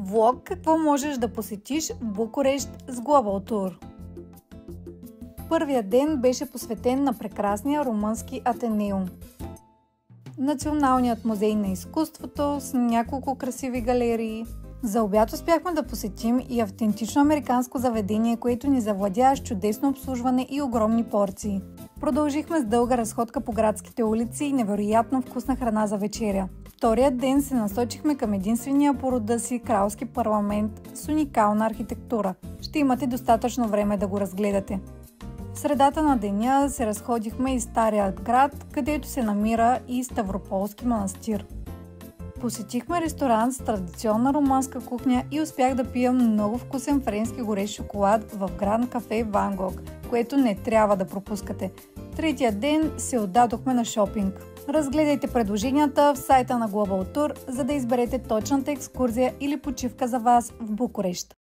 Влог какво можеш да посетиш в Букурещ с Global Tour. Първият ден беше посветен на прекрасния румънски Атенеум. Националният музей на изкуството с няколко красиви галерии. За обяд успяхме да посетим и автентично американско заведение, което ни завладя с чудесно обслужване и огромни порции. Продължихме с дълга разходка по градските улици и невероятно вкусна храна за вечеря. Вторият ден се насочихме към единствения по рода си кралски парламент с уникална архитектура. Ще имате достатъчно време да го разгледате. В средата на деня се разходихме из Стария град, където се намира и Ставрополски манастир. Посетихме ресторант с традиционна румънска кухня и успях да пия много вкусен френски горещ шоколад в Гранд Кафе Ван Гог, което не трябва да пропускате. Третия ден се отдадохме на шопинг. Разгледайте предложенията в сайта на Global Tour, за да изберете точната екскурзия или почивка за вас в Букурещ.